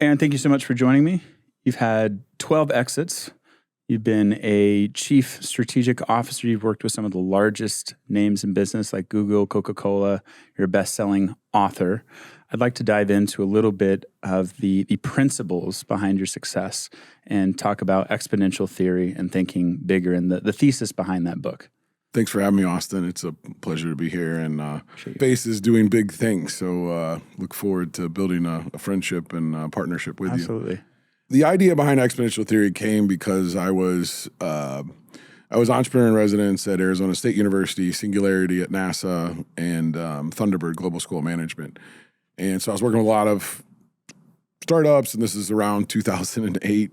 Aaron, thank you so much for joining me. You've had 12 exits. You've been a chief strategic officer. You've worked with some of the largest names in business like Google, Coca-Cola. You're a best-selling author. I'd like to dive into a little bit of the principles behind your success and talk about exponential theory and thinking bigger and the thesis behind that book. Thanks for having me, Austin. It's a pleasure to be here. And Base is doing big things. So look forward to building a friendship and partnership with you. Absolutely. The idea behind exponential theory came because I was entrepreneur in residence at Arizona State University, Singularity at NASA, and Thunderbird Global School of Management. And so I was working with a lot of startups, and this is around 2008.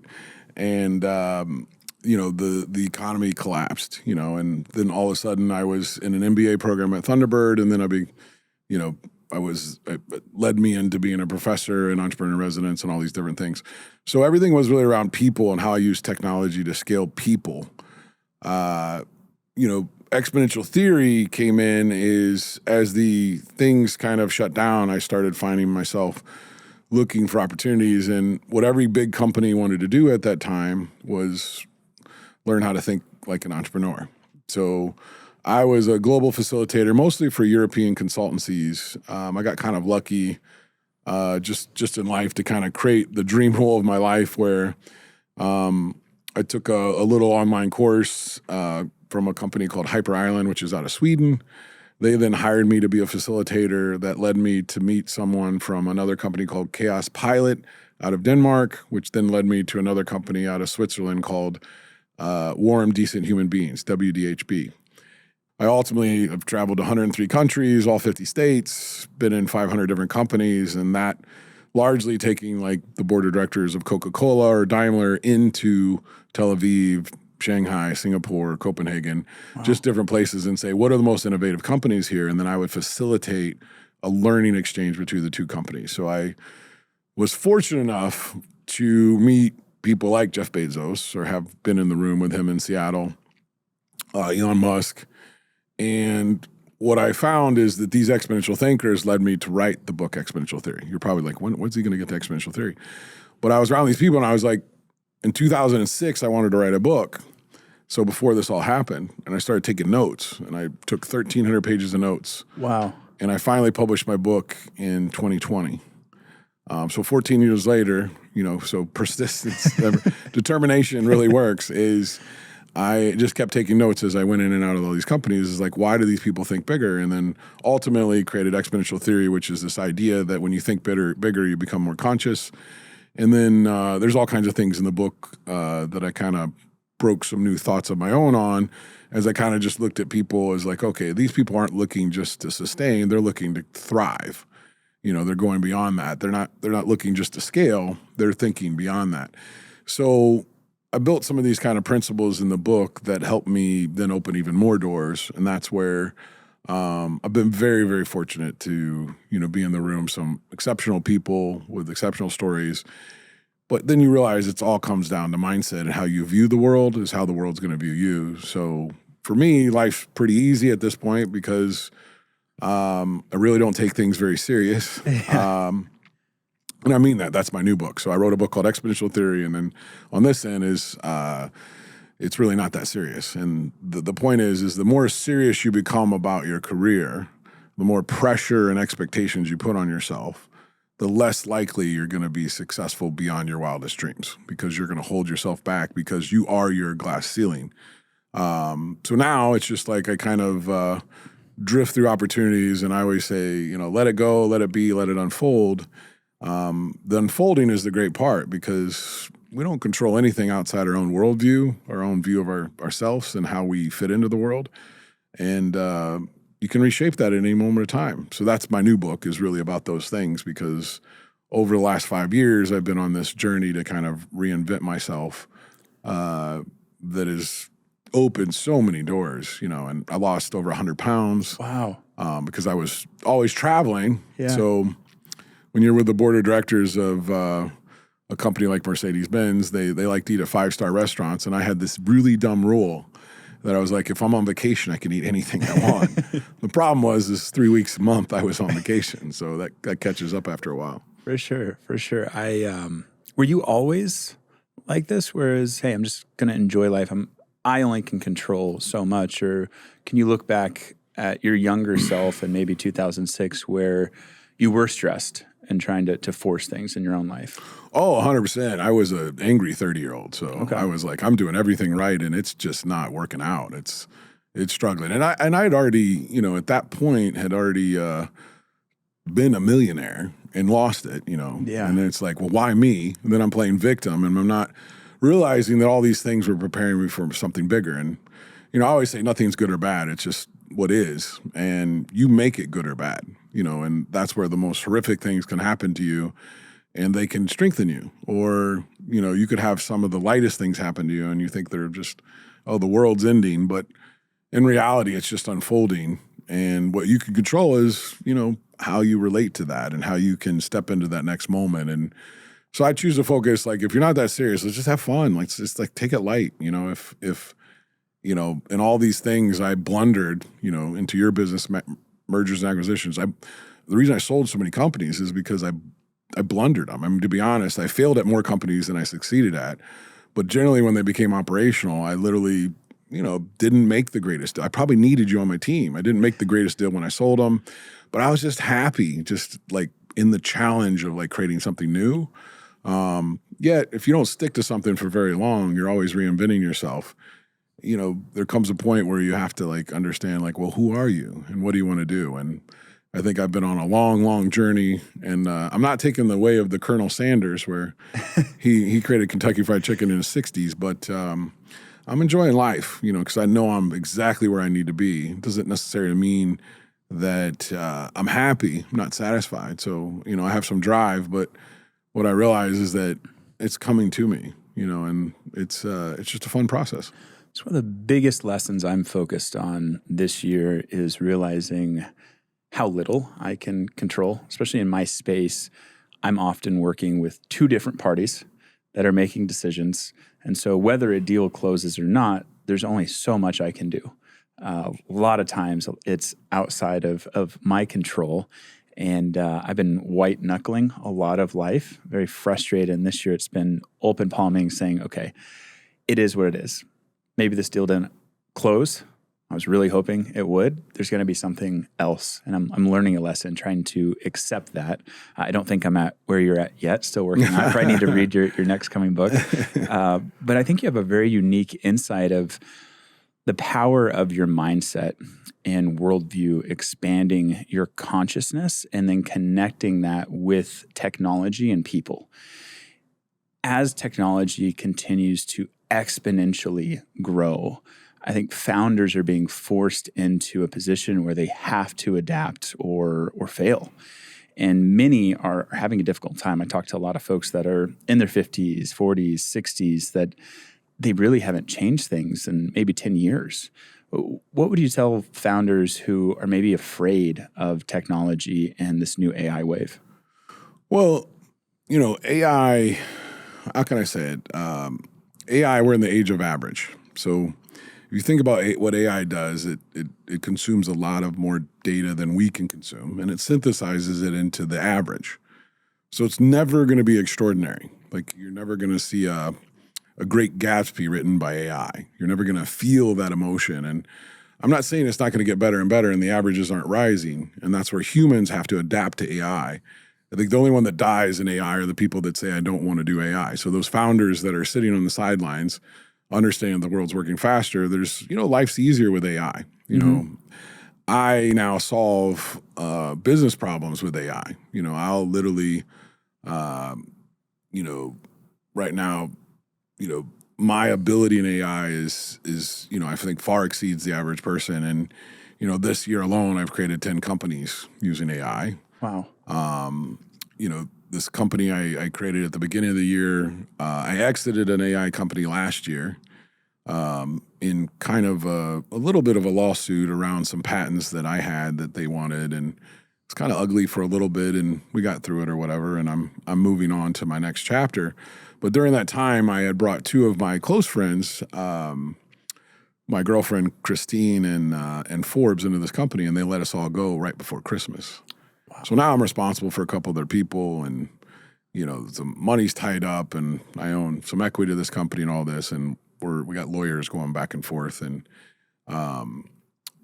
And the economy collapsed, and then all of a sudden I was in an MBA program at Thunderbird, and then it led me into being a professor and entrepreneur in residence and all these different things. So everything was really around people and how I use technology to scale people. Exponential theory came in as the things kind of shut down, I started finding myself looking for opportunities. And what every big company wanted to do at that time was learn how to think like an entrepreneur. So I was a global facilitator, mostly for European consultancies. I got kind of lucky just in life to kind of create the dream role of my life where I took a little online course from a company called Hyper Island, which is out of Sweden. They then hired me to be a facilitator that led me to meet someone from another company called Chaos Pilot out of Denmark, which then led me to another company out of Switzerland called Warm Decent Human Beings, WDHB. I ultimately have traveled to 103 countries, all 50 states, been in 500 different companies, and that largely taking like the board of directors of Coca-Cola or Daimler into Tel Aviv, Shanghai, Singapore, Copenhagen, just different places, and say, what are the most innovative companies here? And then I would facilitate a learning exchange between the two companies. So I was fortunate enough to meet people like Jeff Bezos, or have been in the room with him in Seattle, Elon Musk. And what I found is that these exponential thinkers led me to write the book Exponential Theory. You're probably like, when's he going to get to exponential theory? But I was around these people and I was like, in 2006, I wanted to write a book. So before this all happened, and I started taking notes, and I took 1,300 pages of notes. Wow. And I finally published my book in 2020. So 14 years later, so persistence, determination really works, is I just kept taking notes as I went in and out of all these companies. Is like, why do these people think bigger? And then ultimately created exponential theory, which is this idea that when you think bigger, you become more conscious. And then there's all kinds of things in the book that I kind of broke some new thoughts of my own on, as I kind of just looked at people as like, okay, these people aren't looking just to sustain, they're looking to thrive. They're going beyond that. They're not looking just to scale, they're thinking beyond that. So I built some of these kind of principles in the book that helped me then open even more doors. And that's where I've been very, very fortunate to, be in the room, some exceptional people with exceptional stories. But then you realize it all comes down to mindset, and how you view the world is how the world's going to view you. So for me, life's pretty easy at this point because I really don't take things very serious. And I mean that. That's my new book. So I wrote a book called Exponential Theory, and then on this end is it's really not that serious. And the point is the more serious you become about your career, the more pressure and expectations you put on yourself, the less likely you're going to be successful beyond your wildest dreams, because you're going to hold yourself back because you are your glass ceiling. So now it's just like I kind of drift through opportunities, and I always say, let it go, let it be, let it unfold. The unfolding is the great part, because we don't control anything outside our own worldview, our own view of ourselves and how we fit into the world. And you can reshape that at any moment of time. So that's my new book, is really about those things, because over the last 5 years, I've been on this journey to kind of reinvent myself that has opened so many doors, and I lost over 100 pounds. Wow. Because I was always traveling. Yeah. So when you're with the board of directors of a company like Mercedes-Benz, they like to eat at 5-star restaurants. And I had this really dumb rule that I was like, if I'm on vacation, I can eat anything I want. The problem is 3 weeks a month I was on vacation. So that catches up after a while. For sure, for sure. Were you always like this? Whereas, hey, I'm just going to enjoy life. I only can control so much. Or can you look back at your younger self in maybe 2006 where you were stressed and trying to force things in your own life? Oh, 100%. I was an angry 30-year-old. So Okay. I was like, I'm doing everything right and it's just not working out. It's struggling. And I'd already, at that point had already been a millionaire and lost it, Yeah. And then it's like, well, why me? And then I'm playing victim and I'm not realizing that all these things were preparing me for something bigger. And, I always say nothing's good or bad. It's just what is. And you make it good or bad, and that's where the most horrific things can happen to you and they can strengthen you. Or, you could have some of the lightest things happen to you and you think they're just, oh, the world's ending. But in reality, it's just unfolding. And what you can control is, how you relate to that and how you can step into that next moment. And so I choose to focus, like, if you're not that serious, let's just have fun. Let's just take it light. If in all these things I blundered, into your business, mergers and acquisitions. The reason I sold so many companies is because I blundered them. I mean, to be honest, I failed at more companies than I succeeded at. But generally when they became operational, I literally, didn't make the greatest deal. I probably needed you on my team. I didn't make the greatest deal when I sold them, but I was just happy, just like in the challenge of like creating something new. Yet if you don't stick to something for very long, you're always reinventing yourself. There comes a point where you have to like understand like, well, who are you and what do you want to do? And I think I've been on a long, long journey, and I'm not taking the way of the Colonel Sanders where he created Kentucky Fried Chicken in the 60s, but I'm enjoying life, because I know I'm exactly where I need to be. It doesn't necessarily mean that I'm happy. I'm not satisfied. So, I have some drive, but what I realize is that it's coming to me, and it's just a fun process. So one of the biggest lessons I'm focused on this year is realizing how little I can control, especially in my space. I'm often working with two different parties that are making decisions. And so whether a deal closes or not, there's only so much I can do. A lot of times it's outside of my control. And I've been white knuckling a lot of life, very frustrated. And this year it's been open palming, saying, okay, it is what it is. Maybe this deal didn't close. I was really hoping it would. There's going to be something else. And I'm learning a lesson, trying to accept that. I don't think I'm at where you're at yet, still working on it. I probably need to read your next coming book. But I think you have a very unique insight of the power of your mindset and worldview, expanding your consciousness and then connecting that with technology and people. As technology continues to exponentially grow, I think founders are being forced into a position where they have to adapt or fail. And many are having a difficult time. I talk to a lot of folks that are in their 50s, 40s, 60s that they really haven't changed things in maybe 10 years. What would you tell founders who are maybe afraid of technology and this new AI wave? Well, AI, how can I say it? AI, we're in the age of average. So if you think about what AI does, it consumes a lot of more data than we can consume, and it synthesizes it into the average. So it's never going to be extraordinary. Like you're never going to see a Great Gatsby written by AI. You're never going to feel that emotion. And I'm not saying it's not going to get better and better and the averages aren't rising, and that's where humans have to adapt to AI. I think the only one that dies in AI are the people that say, I don't want to do AI. So those founders that are sitting on the sidelines, understand the world's working faster. There's, life's easier with AI. I now solve business problems with AI. I'll literally, right now, my ability in AI is I think far exceeds the average person. And, this year alone, I've created 10 companies using AI. Wow. This company I created at the beginning of the year, I exited an AI company last year in kind of a little bit of a lawsuit around some patents that I had that they wanted. And it's kind of ugly for a little bit, and we got through it or whatever, and I'm moving on to my next chapter. But during that time, I had brought two of my close friends, my girlfriend Christine and Forbes, into this company, and they let us all go right before Christmas. Wow. So now I'm responsible for a couple of their people, and the money's tied up, and I own some equity to this company and all this, and we got lawyers going back and forth, and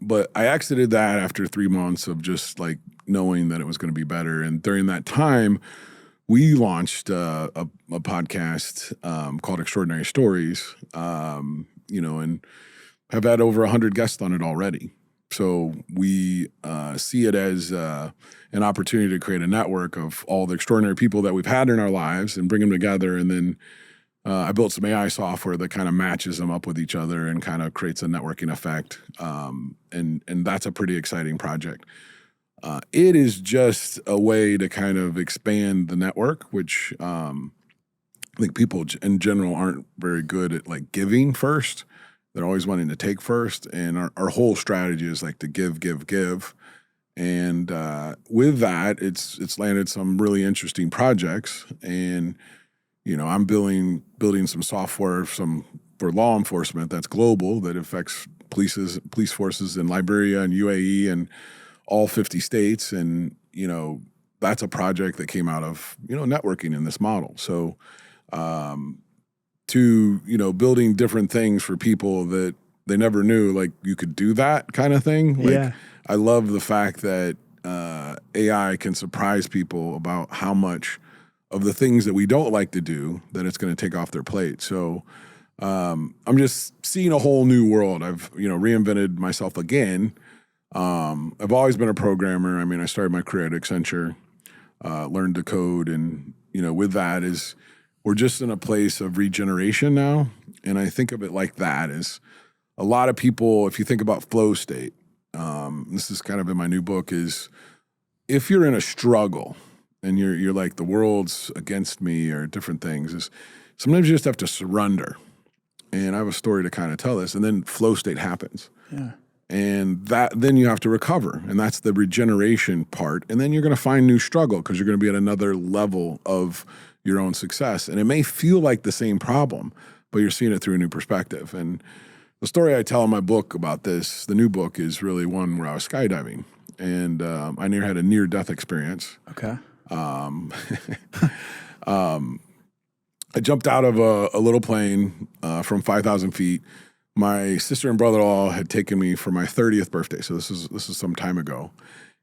but I exited that after 3 months of just like knowing that it was going to be better. And during that time, we launched a podcast called Extraordinary Stories, and have had over 100 guests on it already. So we see it as an opportunity to create a network of all the extraordinary people that we've had in our lives and bring them together. And then I built some AI software that kind of matches them up with each other and kind of creates a networking effect. And that's a pretty exciting project. It is just a way to kind of expand the network, which I think people in general aren't very good at like giving first. They're always wanting to take first. And our whole strategy is like to give, give, give. And with that, it's landed some really interesting projects. And, I'm building some software for law enforcement that's global, that affects police forces in Liberia and UAE and all 50 states. And, that's a project that came out of, networking in this model. So, building different things for people that they never knew, like you could do that kind of thing. Like, I love the fact that AI can surprise people about how much of the things that we don't like to do that it's going to take off their plate. So I'm just seeing a whole new world. I've, reinvented myself again. I've always been a programmer. I mean, I started my career at Accenture, learned to code, and, with that we're just in a place of regeneration now. And I think of it like that is a lot of people, if you think about flow state, this is kind of in my new book, is if you're in a struggle and you're like the world's against me or different things, is sometimes you just have to surrender. And I have a story to kind of tell this, and then flow state happens. Yeah. And then you have to recover, and that's the regeneration part. And then you're going to find new struggle because you're going to be at another level of your own success. And it may feel like the same problem, but you're seeing it through a new perspective. And the story I tell in my book about this, the new book, is really one where I was skydiving, and I had a near-death experience. Okay. I jumped out of a little plane from 5,000 feet. My sister and brother-in-law had taken me for my 30th birthday, so this is some time ago,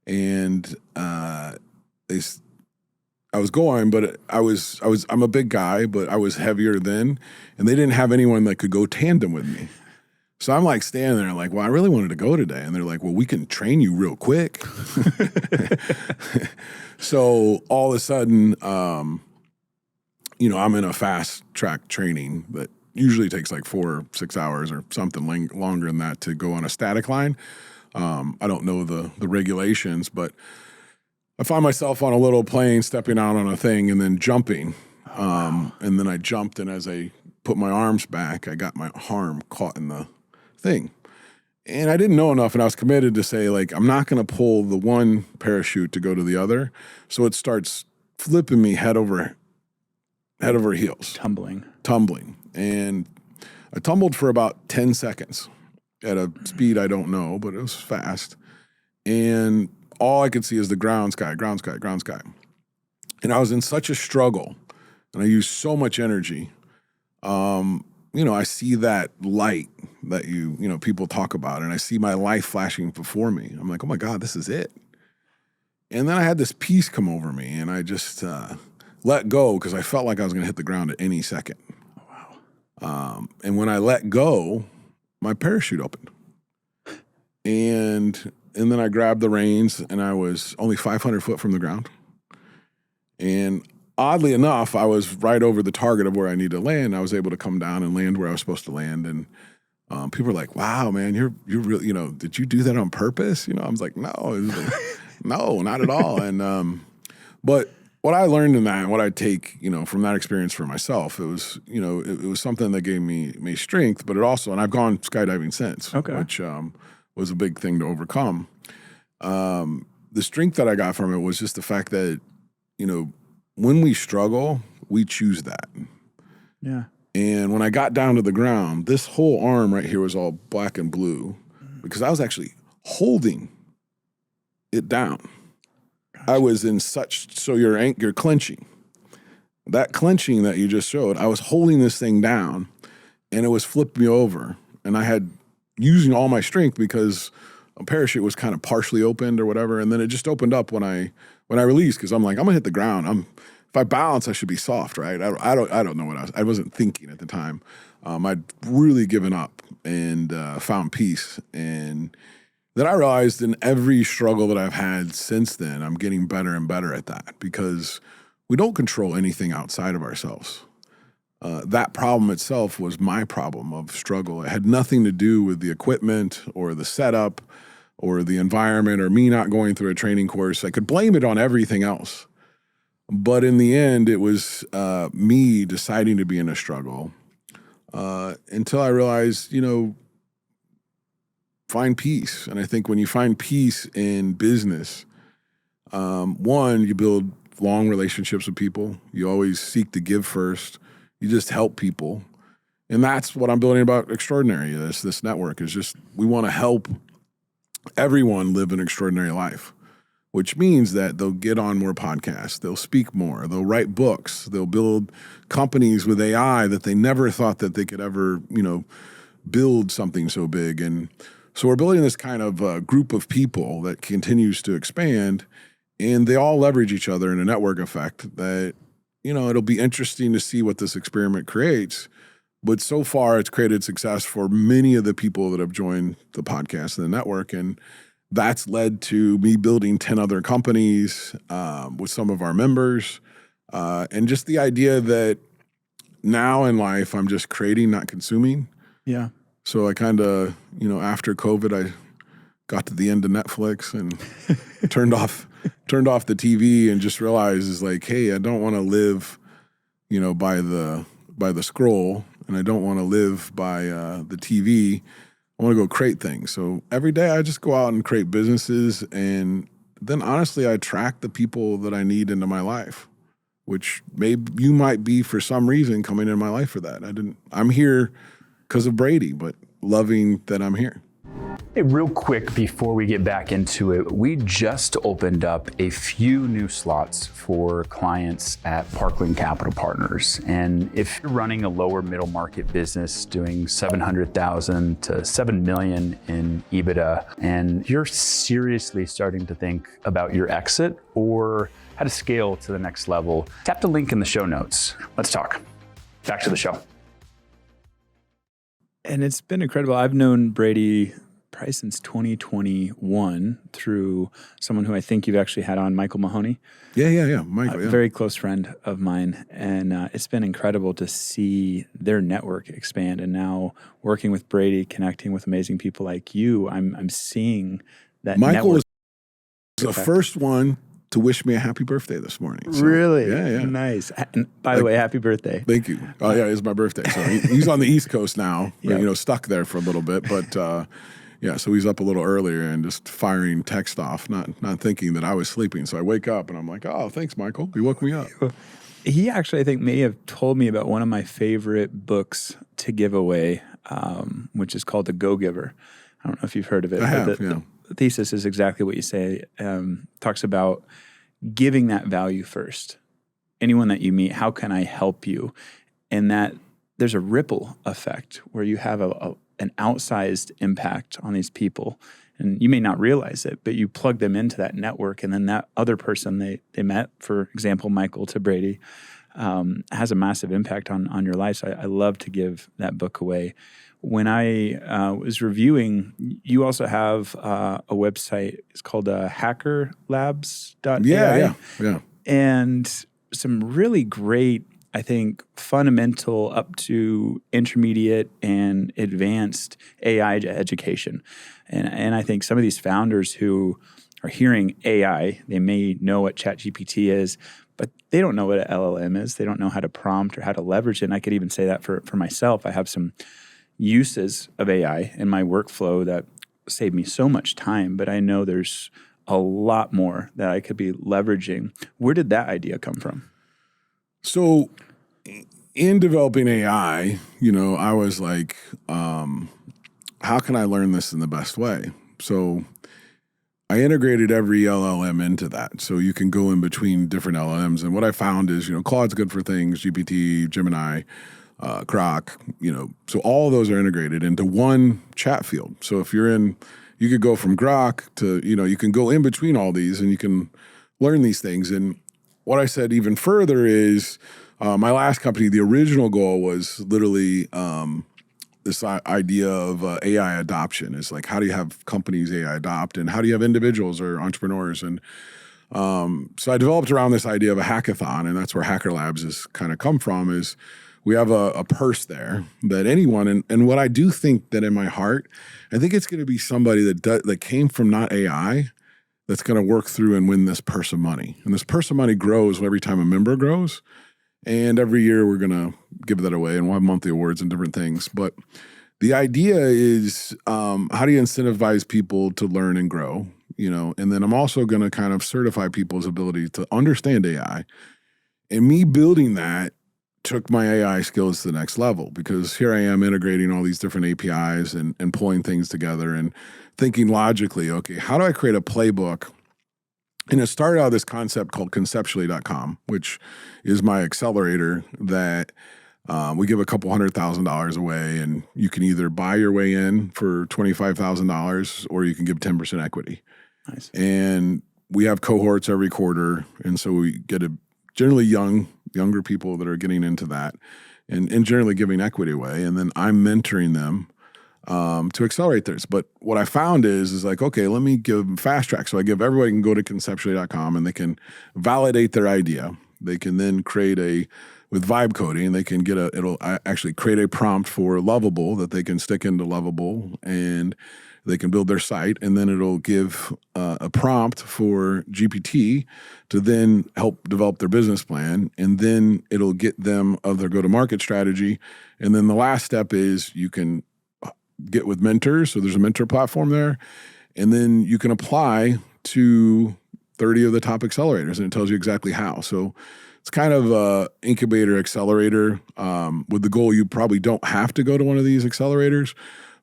and I was going, but I'm a big guy, but I was heavier then, and they didn't have anyone that could go tandem with me. So I'm like standing there like, well, I really wanted to go today. And they're like, well, we can train you real quick. So all of a sudden, I'm in a fast track training that usually takes like 4 or 6 hours or something longer than that to go on a static line. I don't know the regulations, but I find myself on a little plane stepping out on a thing and then jumping. And then I jumped, and as I put my arms back, I got my arm caught in the thing. And I didn't know enough, and I was committed to say, like, I'm not going to pull the one parachute to go to the other. So it starts flipping me head over heels. Tumbling. And I tumbled for about 10 seconds at a speed I don't know, but it was fast. And all I could see is the ground, sky. And I was in such a struggle, and I used so much energy. I see that light that people talk about, and I see my life flashing before me. I'm like, oh my God, this is it. And then I had this peace come over me, and I just let go because I felt like I was going to hit the ground at any second. Oh, wow. And when I let go, my parachute opened. And then I grabbed the reins, and I was only 500 foot from the ground. And oddly enough, I was right over the target of where I need to land. I was able to come down and land where I was supposed to land. And people were like, wow, man, you're really, did you do that on purpose? I was like, no, no, not at all. And, but what I learned in that, and what I take, from that experience for myself, it was, it was something that gave me strength, but it also, and I've gone skydiving since, which was a big thing to overcome. The strength that I got from it was just the fact that, when we struggle, we choose that. Yeah. And when I got down to the ground, this whole arm right here was all black and blue because I was actually holding it down. Gotcha. I was in so you're clenching. that clenching that you just showed, I was holding this thing down and it was flipping me over. And I had using all my strength because a parachute was kind of partially opened or whatever. And then it just opened up when I released, because I'm like, I'm gonna hit the ground. If I balance, I should be soft, right? I don't know what I wasn't thinking at the time. I'd really given up and found peace. And then I realized in every struggle that I've had since then, I'm getting better and better at that, because we don't control anything outside of ourselves. That problem itself was my problem of struggle. It had nothing to do with the equipment or the setup or the environment or me not going through a training course. I could blame it on everything else. But in the end, it was me deciding to be in a struggle until I realized, find peace. And I think when you find peace in business, one, you build long relationships with people. You always seek to give first. You just help people. And that's what I'm building about Extraordinary. This network is just, we want to help everyone live an extraordinary life, which means that they'll get on more podcasts, they'll speak more, they'll write books, they'll build companies with AI that they never thought that they could ever, build something so big. And so we're building this kind of group of people that continues to expand, and they all leverage each other in a network effect that, it'll be interesting to see what this experiment creates. But so far, it's created success for many of the people that have joined the podcast and the network. And that's led to me building 10 other companies with some of our members. And just the idea that now in life, I'm just creating, not consuming. Yeah. So I kind of, after COVID, I got to the end of Netflix and turned off the TV and just realized is like, hey, I don't want to live, by the scroll, and I don't want to live by the TV. I want to go create things. So every day I just go out and create businesses, and then honestly, I attract the people that I need into my life, which maybe you might be for some reason coming into my life for that. I'm here because of Brady, but loving that I'm here. Hey, real quick before we get back into it, we just opened up a few new slots for clients at Parkland Capital Partners. And if you're running a lower middle market business doing $700,000 to $7 million in EBITDA, and you're seriously starting to think about your exit or how to scale to the next level, tap the link in the show notes. Let's talk. Back to the show. And it's been incredible. I've known Brady probably since 2021 through someone who I think you've actually had on, Michael Mahoney. Yeah. Michael, a very close friend of mine. And it's been incredible to see their network expand. And now working with Brady, connecting with amazing people like you, I'm seeing that Michael network was the first one to wish me a happy birthday this morning. So, really? Yeah. Nice. And by the way, happy birthday. Thank you. Oh, yeah, it's my birthday. So he's on the East Coast now, Yeah. stuck there for a little bit. But, so he's up a little earlier and just firing text off, not thinking that I was sleeping. So I wake up and I'm like, oh, thanks, Michael. You woke me up. He actually, I think, may have told me about one of my favorite books to give away, which is called The Go-Giver. I don't know if you've heard of it. I have, The thesis is exactly what you say. Talks about giving that value first. Anyone that you meet, how can I help you? And that there's a ripple effect where you have an outsized impact on these people. And you may not realize it, but you plug them into that network, and then that other person they met, for example, Michael to Brady, has a massive impact on your life. So I love to give that book away. When I was reviewing, you also have a website. It's called hackerlabs.ai. Yeah. And some really great, I think, fundamental up to intermediate and advanced AI education. And I think some of these founders who are hearing AI, they may know what ChatGPT is, but they don't know what an LLM is. They don't know how to prompt or how to leverage it. And I could even say that for myself. I have some uses of AI in my workflow that save me so much time, but I know there's a lot more that I could be leveraging. Where did that idea come from? So in developing AI, I was like, how can I learn this in the best way? So I integrated every LLM into that. So you can go in between different LLMs. And what I found is, Claude's good for things, GPT, Gemini, Grok, so all of those are integrated into one chat field. So if you could go from Grok to, you can go in between all these and you can learn these things. And what I said even further is my last company, the original goal was literally this idea of AI adoption. Is like, how do you have companies AI adopt, and how do you have individuals or entrepreneurs? And so I developed around this idea of a hackathon, and that's where Hacker Labs has kind of come from. Is we have a purse there that anyone, and what I do think that in my heart, I think it's going to be somebody that came from not AI that's going to work through and win this purse of money. And this purse of money grows every time a member grows. And every year we're going to give that away, and we'll have monthly awards and different things. But the idea is, how do you incentivize people to learn and grow? And then I'm also going to kind of certify people's ability to understand AI. And me building that took my AI skills to the next level, because here I am integrating all these different APIs and pulling things together and thinking logically, okay, how do I create a playbook? And it started out this concept called conceptually.com, which is my accelerator that we give a couple $100,000 away, and you can either buy your way in for $25,000 or you can give 10% equity. Nice. And we have cohorts every quarter. And so we get generally younger people that are getting into that and generally giving equity away. And then I'm mentoring them to accelerate theirs. But what I found is like, okay, let me give them fast track. So everybody can go to conceptually.com and they can validate their idea. They can then create with vibe coding, they can it'll actually create a prompt for Lovable that they can stick into Lovable, and they can build their site, and then it'll give a prompt for GPT to then help develop their business plan, and then it'll get them their go-to-market strategy. And then the last step is you can get with mentors. So there's a mentor platform there, and then you can apply to 30 of the top accelerators, and it tells you exactly how. So it's kind of a incubator accelerator with the goal you probably don't have to go to one of these accelerators,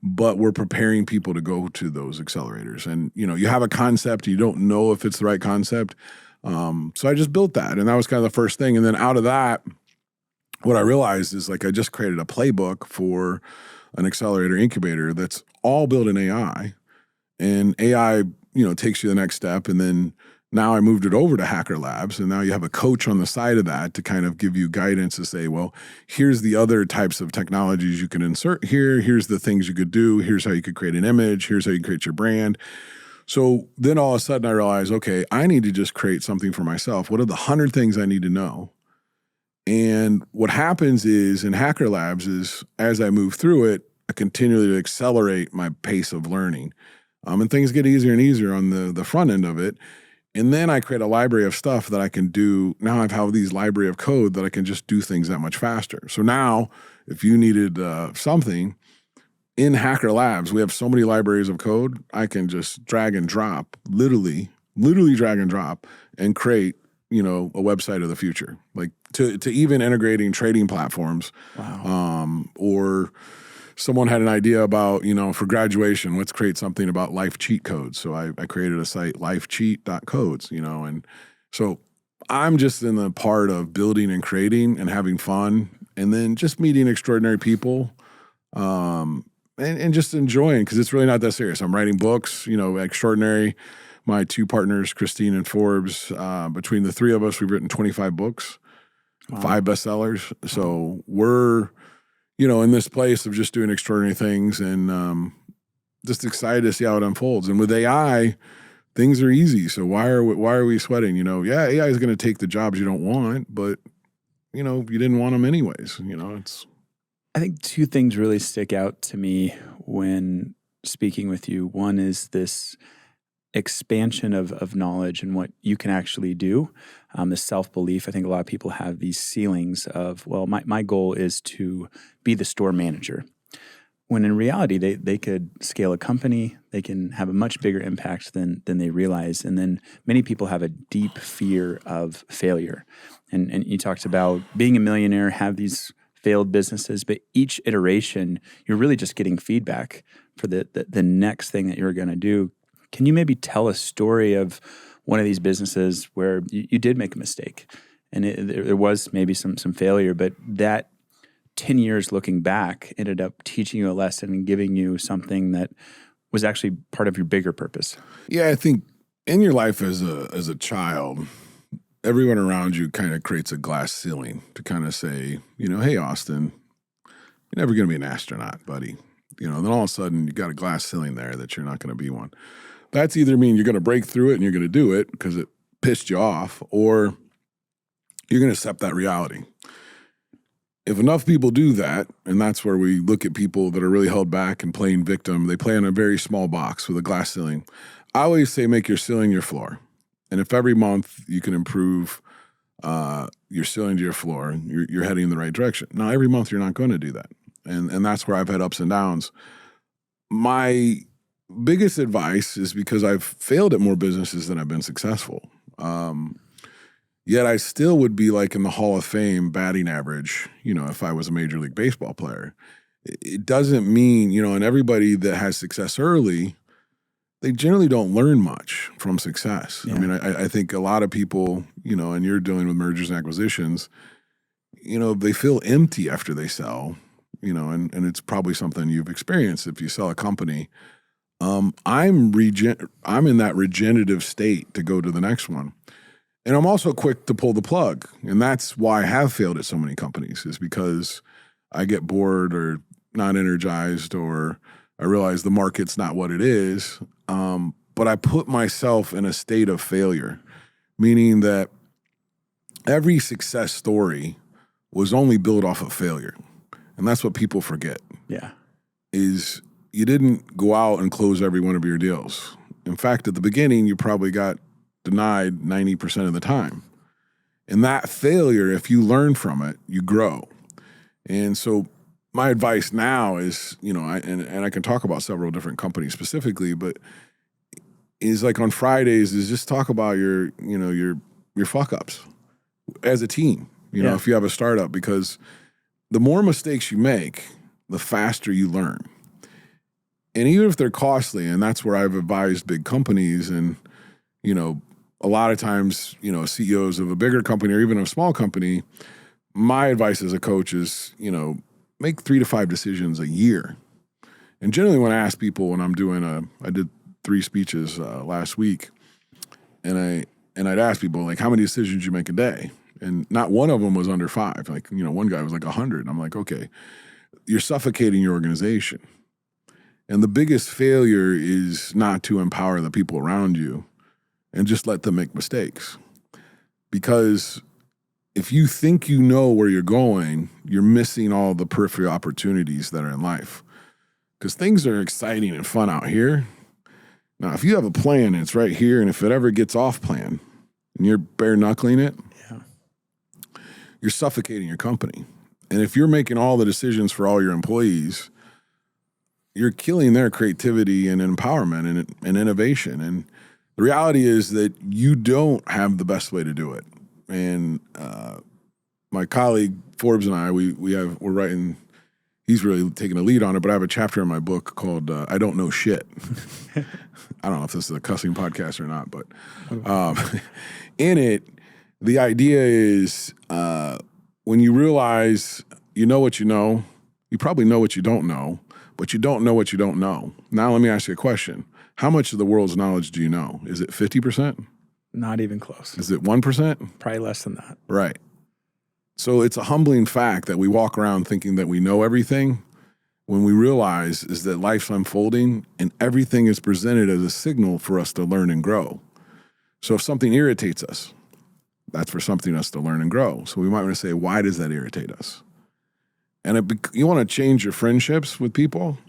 but we're preparing people to go to those accelerators. And, you have a concept, you don't know if it's the right concept. So I just built that, and that was kind of the first thing. And then out of that, what I realized is like I just created a playbook for an accelerator incubator that's all built in AI. And AI, takes you the next step. And then now I moved it over to Hacker Labs, and now you have a coach on the side of that to kind of give you guidance to say, well, here's the other types of technologies you can insert here. Here's the things you could do. Here's how you could create an image. Here's how you create your brand. So then all of a sudden I realized, okay, I need to just create something for myself. What are the 100 things I need to know? And what happens is in Hacker Labs is as I move through it, I continually accelerate my pace of learning. And things get easier and easier on the front end of it. And then I create a library of stuff that I can do. Now I have these library of code that I can just do things that much faster. So now if you needed something in Hacker Labs, we have so many libraries of code, I can just drag and drop, literally drag and drop and create, a website of the future, like to even integrating trading platforms. Wow. Or someone had an idea about, for graduation, let's create something about life cheat codes. So I created a site, lifecheat.codes, and so I'm just in the part of building and creating and having fun, and then just meeting extraordinary people, and just enjoying, because it's really not that serious. I'm writing books, extraordinary. My two partners, Christine and Forbes, between the three of us, we've written 25 books, 5 bestsellers. So we're in this place of just doing extraordinary things, and just excited to see how it unfolds. And with AI, things are easy. So why are we sweating? AI is going to take the jobs you don't want, but you didn't want them anyways. I think two things really stick out to me when speaking with you. One is this expansion of knowledge and what you can actually do. The self-belief. I think a lot of people have these ceilings of, well, my goal is to be the store manager. When in reality, they could scale a company, they can have a much bigger impact than they realize. And then many people have a deep fear of failure. And you talked about being a millionaire, have these failed businesses, but each iteration, you're really just getting feedback for the next thing that you're going to do. Can you maybe tell a story of one of these businesses where you did make a mistake and there was maybe some failure, but that 10 years looking back ended up teaching you a lesson and giving you something that was actually part of your bigger purpose? Yeah, I think in your life as a child, everyone around you kind of creates a glass ceiling to kind of say, hey, Austin, you're never going to be an astronaut, buddy. Then all of a sudden you got a glass ceiling there that you're not going to be one. That's either mean you're going to break through it and you're going to do it because it pissed you off, or you're going to accept that reality. If enough people do that, and that's where we look at people that are really held back and playing victim, they play in a very small box with a glass ceiling. I always say make your ceiling your floor. And if every month you can improve your ceiling to your floor, you're heading in the right direction. Now, every month you're not going to do that. And that's where I've had ups and downs. My biggest advice is because I've failed at more businesses than I've been successful. Yet I still would be like in the Hall of Fame batting average, if I was a Major League Baseball player. It doesn't mean, and everybody that has success early, they generally don't learn much from success. Yeah. I mean, I think a lot of people, and you're dealing with mergers and acquisitions, they feel empty after they sell, and it's probably something you've experienced if you sell a company. I'm in that regenerative state to go to the next one. And I'm also quick to pull the plug. And that's why I have failed at so many companies, is because I get bored or not energized, or I realize the market's not what it is. But I put myself in a state of failure, meaning that every success story was only built off of failure. And that's what people forget. Yeah. Is you didn't go out and close every one of your deals. In fact, at the beginning, you probably got denied 90% of the time. And that failure, if you learn from it, you grow. And so my advice now is, and I can talk about several different companies specifically, but is like on Fridays is just talk about your fuck ups as a team, if you have a startup, because the more mistakes you make, the faster you learn. And even if they're costly, and that's where I've advised big companies and, a lot of times, CEOs of a bigger company or even a small company, my advice as a coach is, make 3 to 5 decisions a year. And generally when I ask people when I'm doing I did 3 speeches last week, and I'd ask people like, how many decisions you make a day? And not one of them was under 5. Like, one guy was like 100. I'm like, okay, you're suffocating your organization. And the biggest failure is not to empower the people around you and just let them make mistakes. Because if you think you know where you're going, you're missing all the peripheral opportunities that are in life. Because things are exciting and fun out here. Now, if you have a plan and it's right here, and if it ever gets off plan and you're bare knuckling it, you're suffocating your company. And if you're making all the decisions for all your employees, you're killing their creativity and empowerment and innovation. And the reality is that you don't have the best way to do it. And my colleague Forbes and I, we're writing. He's really taking a lead on it, but I have a chapter in my book called "I Don't Know Shit." I don't know if this is a cussing podcast or not, but in it, the idea is when you realize you know what you know, you probably know what you don't know, but you don't know what you don't know. Now, let me ask you a question. How much of the world's knowledge do you know? Is it 50%? Not even close. Is it 1%? Probably less than that. Right. So it's a humbling fact that we walk around thinking that we know everything when we realize is that life's unfolding and everything is presented as a signal for us to learn and grow. So if something irritates us, that's for something us to learn and grow. So we might want to say, why does that irritate us? And you want to change your friendships with people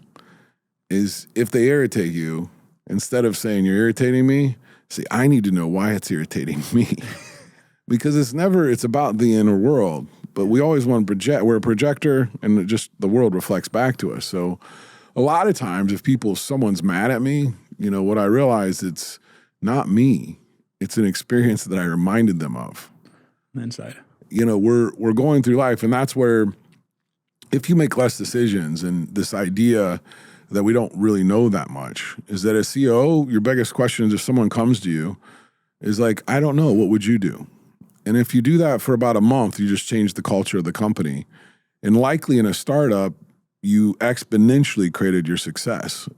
is if they irritate you, instead of saying you're irritating me, say, I need to know why it's irritating me. Because it's about the inner world. But we always want to project. We're a projector, and just the world reflects back to us. So a lot of times if someone's mad at me, what I realize, it's not me. It's an experience that I reminded them of. Inside. We're going through life, and that's where if you make less decisions and this idea that we don't really know that much is that as CEO, your biggest question is if someone comes to you is like, I don't know, what would you do? And if you do that for about a month, you just change the culture of the company. And likely in a startup, you exponentially created your success.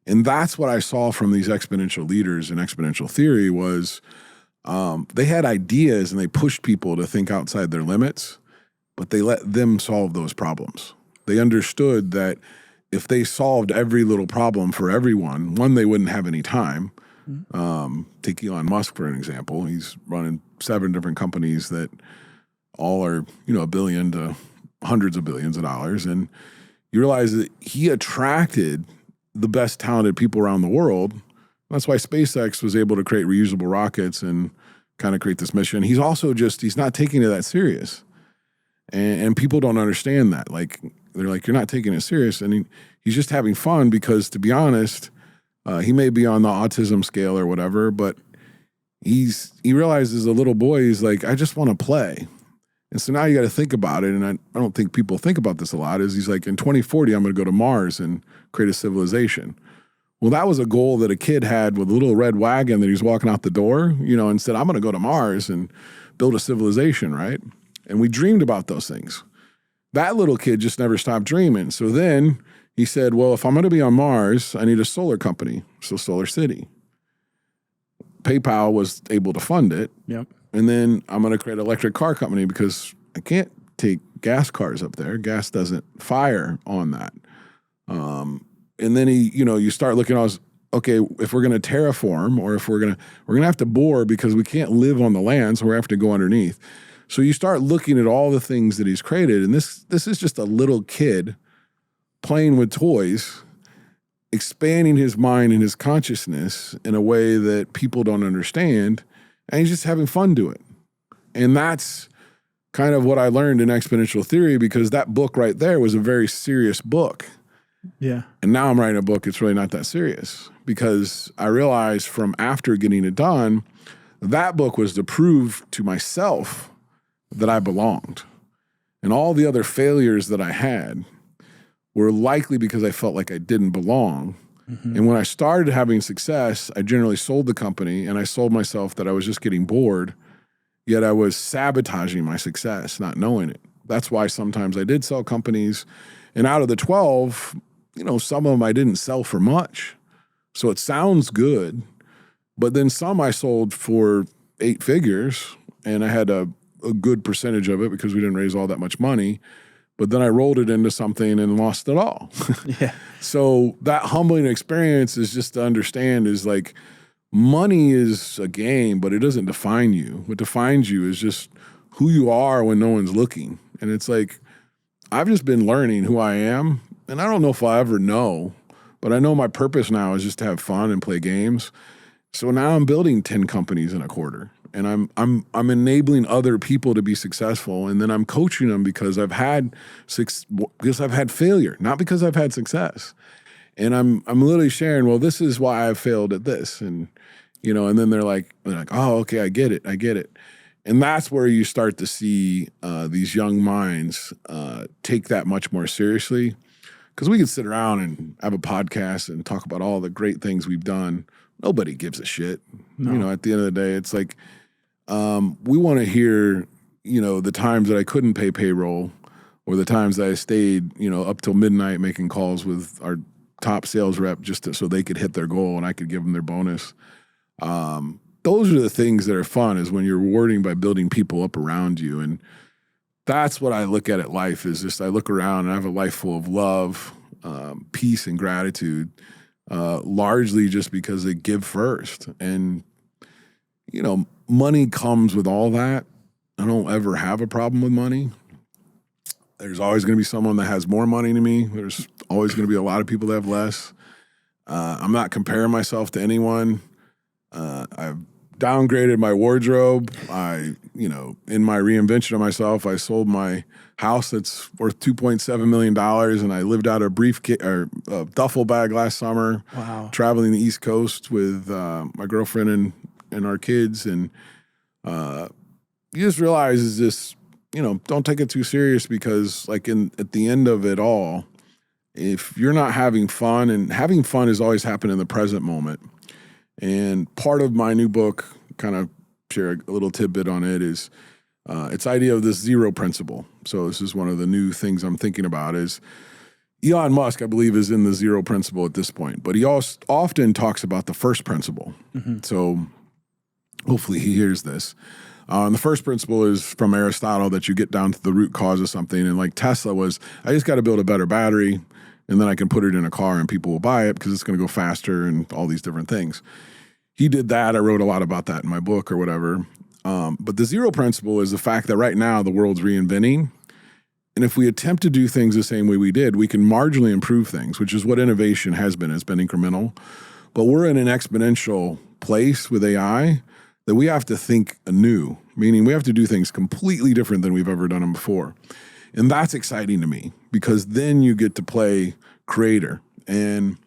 And that's what I saw from these exponential leaders in exponential theory was they had ideas and they pushed people to think outside their limits, but they let them solve those problems. They understood that if they solved every little problem for everyone, one, they wouldn't have any time. Take Elon Musk, for an example. He's running 7 different companies that all are, $1 billion to hundreds of billions of dollars. And you realize that he attracted the best talented people around the world. That's why SpaceX was able to create reusable rockets and kind of create this mission. He's also he's not taking it that serious. And people don't understand that. Like, they're like, you're not taking it serious. And he's just having fun because, to be honest, he may be on the autism scale or whatever, but he realizes as a little boy, he's like, I just want to play. And so now you got to think about it. And I don't think people think about this a lot is he's like, in 2040, I'm going to go to Mars and create a civilization. Well, that was a goal that a kid had with a little red wagon that he was walking out the door, and said, I'm going to go to Mars and build a civilization, right? And we dreamed about those things. That little kid just never stopped dreaming. So then he said, well, if I'm going to be on Mars, I need a solar company. So Solar City. PayPal was able to fund it. Yep. And then I'm going to create an electric car company because I can't take gas cars up there. Gas doesn't fire on that. And then you start looking at, okay, if we're going to terraform or if we're going to have to bore because we can't live on the land, so we have to go underneath. So you start looking at all the things that he's created, and this is just a little kid playing with toys, expanding his mind and his consciousness in a way that people don't understand, and he's just having fun doing it. And that's kind of what I learned in exponential theory, because that book right there was a very serious book. Yeah. And now I'm writing a book, it's really not that serious, because I realized from after getting it done, that book was to prove to myself that I belonged. And all the other failures that I had were likely because I felt like I didn't belong. Mm-hmm. And when I started having success, I generally sold the company and I sold myself that I was just getting bored, yet I was sabotaging my success, not knowing it. That's why sometimes I did sell companies. And out of the 12, some of them I didn't sell for much. So it sounds good, but then some I sold for 8 figures, and I had a good percentage of it because we didn't raise all that much money. But then I rolled it into something and lost it all. Yeah. So that humbling experience is just to understand is like, money is a game, but it doesn't define you. What defines you is just who you are when no one's looking. And it's like, I've just been learning who I am, and I don't know if I'll ever know, but I know my purpose now is just to have fun and play games. So now I'm building 10 companies in a quarter, and I'm enabling other people to be successful, and then I'm coaching them because I've had failure, not because I've had success. And I'm literally sharing, well, this is why I've failed at this, and and then they're like, oh, okay, I get it. And that's where you start to see these young minds take that much more seriously. Because we could sit around and have a podcast and talk about all the great things we've done. Nobody gives a shit. No. At the end of the day, it's like we want to hear, the times that I couldn't pay payroll or the times that I stayed, up till midnight making calls with our top sales rep just so they could hit their goal and I could give them their bonus. Those are the things that are fun, is when you're rewarding by building people up around you. And that's what I look at life is just, I look around and I have a life full of love, peace and gratitude, largely just because they give first. And, money comes with all that. I don't ever have a problem with money. There's always going to be someone that has more money than me. There's always going to be a lot of people that have less. I'm not comparing myself to anyone. I've downgraded my wardrobe. In my reinvention of myself, I sold my house that's worth $2.7 million, and I lived out a duffel bag last summer. Wow. Traveling the East Coast with my girlfriend and our kids, and you just realize is this, don't take it too serious, because at the end of it all, if you're not having fun, and having fun is always happening in the present moment. And part of my new book, kind of share a little tidbit on it, is it's idea of this zero principle. So this is one of the new things I'm thinking about is Elon Musk, I believe, is in the zero principle at this point, but he also often talks about the first principle. So hopefully he hears this. And the first principle is from Aristotle, that you get down to the root cause of something. And like Tesla was, I just got to build a better battery, and then I can put it in a car and people will buy it because it's going to go faster and all these different things. He did that. I wrote a lot about that in my book or whatever. But the zero principle is the fact that right now the world's reinventing. And if we attempt to do things the same way we did, we can marginally improve things, which is what innovation has been. It's been incremental. But we're in an exponential place with AI that we have to think anew, meaning we have to do things completely different than we've ever done them before. And that's exciting to me because then you get to play creator. And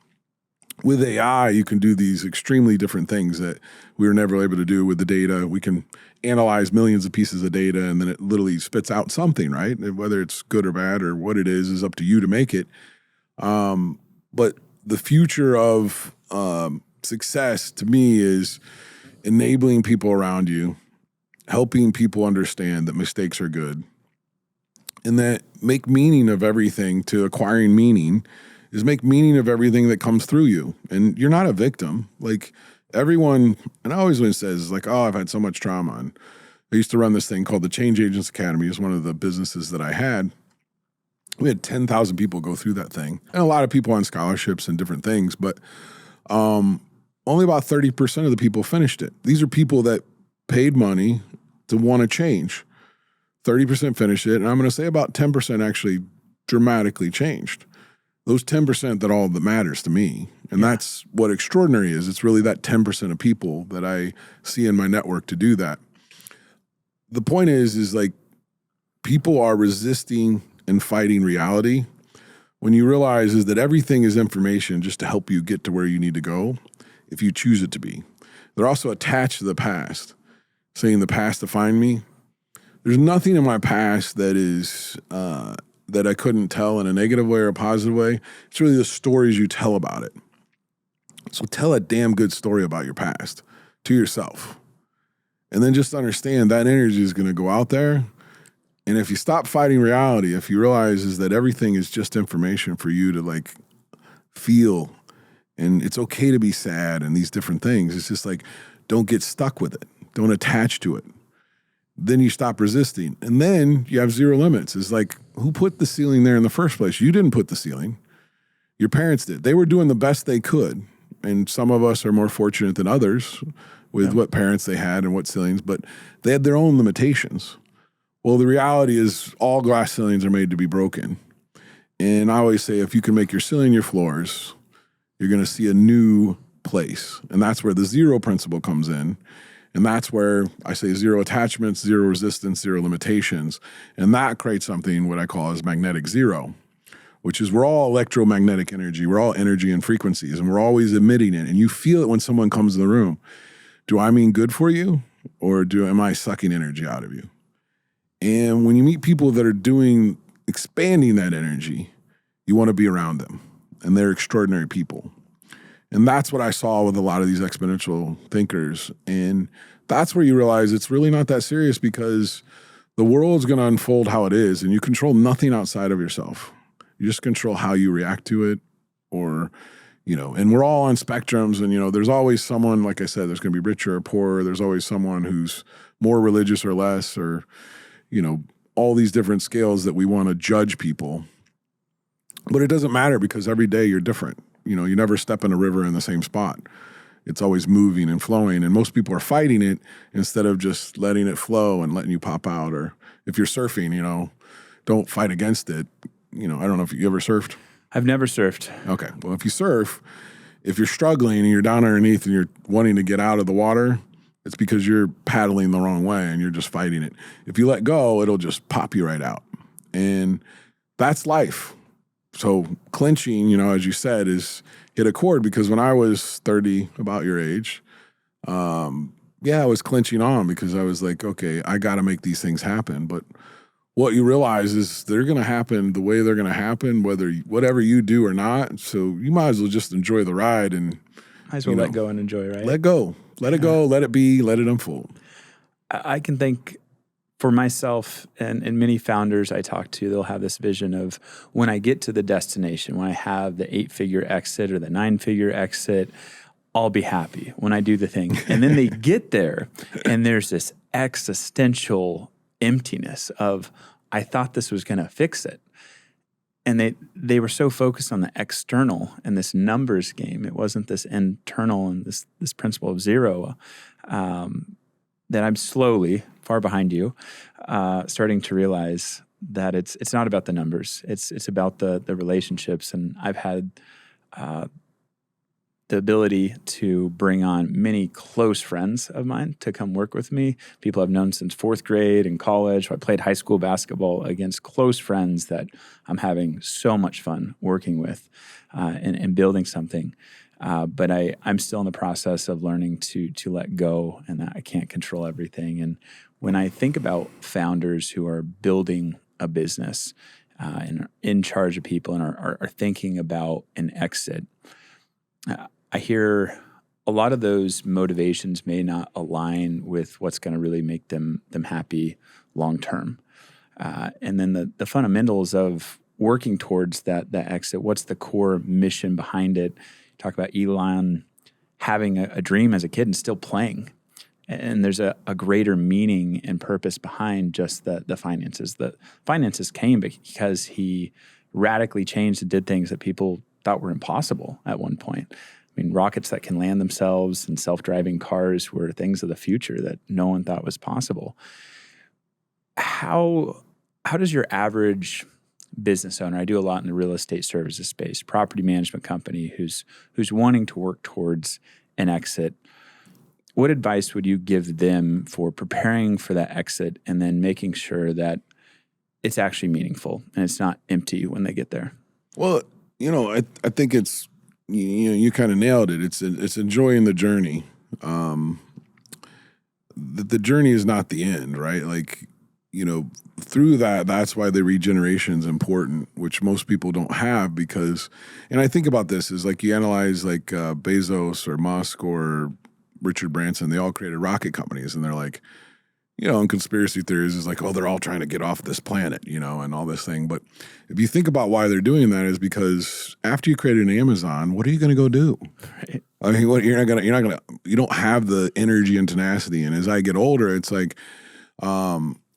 with AI, you can do these extremely different things that we were never able to do with the data. We can analyze millions of pieces of data, and then it literally spits out something, right? Whether it's good or bad or what it is up to you to make it. But the future of success to me is enabling people around you, helping people understand that mistakes are good, and that make meaning of everything. To acquiring meaning is make meaning of everything that comes through you. And you're not a victim. Like everyone, and I always when says like, oh, I've had so much trauma. And I used to run this thing called the Change Agents Academy. It was one of the businesses that I had. We had 10,000 people go through that thing. And a lot of people on scholarships and different things, but only about 30% of the people finished it. These are people that paid money to want to change. 30% finished it. And I'm going to say about 10% actually dramatically changed. Those 10% that all that matters to me. And that's what extraordinary is. It's really that 10% of people that I see in my network to do that. The point is like people are resisting and fighting reality when you realize is that everything is information just to help you get to where you need to go if you choose it to be. They're also attached to the past, saying the past defined me. There's nothing in my past that is that I couldn't tell in a negative way or a positive way. It's really the stories you tell about it. So tell a damn good story about your past to yourself. And then just understand that energy is going to go out there. And if you stop fighting reality, if you realize is that everything is just information for you to like feel, and it's okay to be sad and these different things. It's just like, don't get stuck with it. Don't attach to it. Then you stop resisting. And then you have zero limits. It's like, who put the ceiling there in the first place? You didn't put the ceiling. Your parents did. They were doing the best they could. And some of us are more fortunate than others with what parents they had and what ceilings, but they had their own limitations. Well, the reality is all glass ceilings are made to be broken. And I always say, if you can make your ceiling your floors, you're going to see a new place. And that's where the zero principle comes in. And that's where I say zero attachments, zero resistance, zero limitations. And that creates something what I call as magnetic zero, which is we're all electromagnetic energy. We're all energy and frequencies, and we're always emitting it. And you feel it when someone comes in the room. Do I mean good for you, or am I sucking energy out of you? And when you meet people that are expanding that energy, you want to be around them. And they're extraordinary people. And that's what I saw with a lot of these exponential thinkers. And that's where you realize it's really not that serious, because the world's going to unfold how it is, and you control nothing outside of yourself. You just control how you react to it, or, and we're all on spectrums, and, there's always someone, like I said, there's going to be richer or poorer. There's always someone who's more religious or less, or, all these different scales that we want to judge people. But it doesn't matter, because every day you're different. You never step in a river in the same spot. It's always moving and flowing, and most people are fighting it instead of just letting it flow and letting you pop out. Or if you're surfing, don't fight against it. I don't know if you ever surfed. I've never surfed. Okay. Well, if you surf, if you're struggling and you're down underneath and you're wanting to get out of the water, it's because you're paddling the wrong way and you're just fighting it. If you let go, it'll just pop you right out. And that's life. So clenching, as you said, is hit a chord, because when I was 30, about your age, I was clenching on, because I was like, okay, I got to make these things happen. But what you realize is they're going to happen the way they're going to happen, whatever you do or not. So you might as well just enjoy the ride and Might as well let go and enjoy, right? let go, let it go, let it be, let it unfold. I can think for myself and many founders I talk to, they'll have this vision of when I get to the destination, when I have the 8-figure exit or the 9-figure exit, I'll be happy when I do the thing. And then they get there and there's this existential emptiness of, I thought this was going to fix it. And they were so focused on the external and this numbers game. It wasn't this internal and this principle of zero that I'm slowly, far behind you, starting to realize that it's not about the numbers. It's about the relationships. And I've had the ability to bring on many close friends of mine to come work with me. People I've known since 4th grade and college. I played high school basketball against close friends that I'm having so much fun working with and building something. But I'm still in the process of learning to let go, and that I can't control everything. And when I think about founders who are building a business and are in charge of people and are thinking about an exit, I hear a lot of those motivations may not align with what's going to really make them happy long term. And then the fundamentals of working towards that exit, what's the core mission behind it? Talk about Elon having a dream as a kid and still playing. And there's a greater meaning and purpose behind just the finances. The finances came because he radically changed and did things that people thought were impossible at one point. I mean, rockets that can land themselves and self-driving cars were things of the future that no one thought was possible. How does your average business owner, I do a lot in the real estate services space, property management company who's wanting to work towards an exit, what advice would you give them for preparing for that exit and then making sure that it's actually meaningful and it's not empty when they get there? Well, I think it's, you kind of nailed it. It's enjoying the journey. The journey is not the end, right? Like, through that's why the regeneration is important, which most people don't have because, and I think about this is like you analyze like Bezos or Musk or Richard Branson, they all created rocket companies and they're like, and conspiracy theories is like, oh, they're all trying to get off this planet, and all this thing. But if you think about why they're doing that is because after you created an Amazon, what are you going to go do? Right. I mean, you don't have the energy and tenacity. And as I get older, it's like,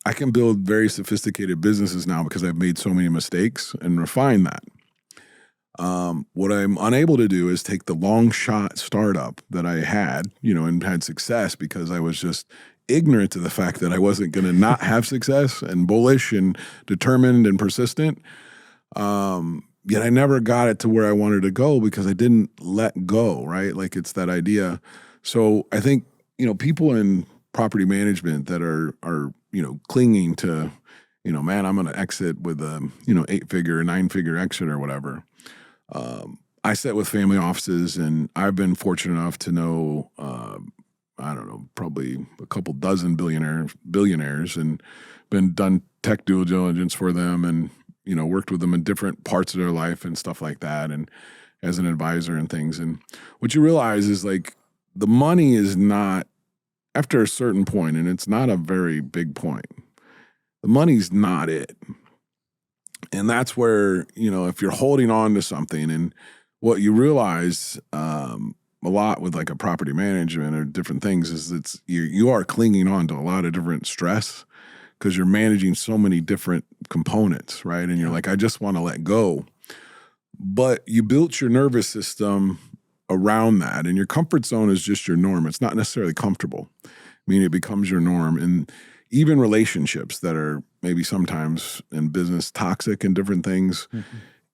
I can build very sophisticated businesses now because I've made so many mistakes and refine that. What I'm unable to do is take the long shot startup that I had, and had success because I was just ignorant to the fact that I wasn't going to not have success and bullish and determined and persistent. Yet I never got it to where I wanted to go because I didn't let go, right? Like it's that idea. So I think, people in property management that are clinging to, man, I'm going to exit with a, 8-figure, 9-figure exit or whatever. I sit with family offices and I've been fortunate enough to know, probably a couple dozen billionaires and done tech due diligence for them and, worked with them in different parts of their life and stuff like that. And as an advisor and things. And what you realize is like the money is not after a certain point, and it's not a very big point, the money's not it. And that's where, if you're holding on to something and what you realize, a lot with like a property management or different things is you are clinging on to a lot of different stress because you're managing so many different components, right? And you're like, I just want to let go. But you built your nervous system around that, and your comfort zone is just your norm. It's not necessarily comfortable. I mean, it becomes your norm. And even relationships that are maybe sometimes in business toxic and different things,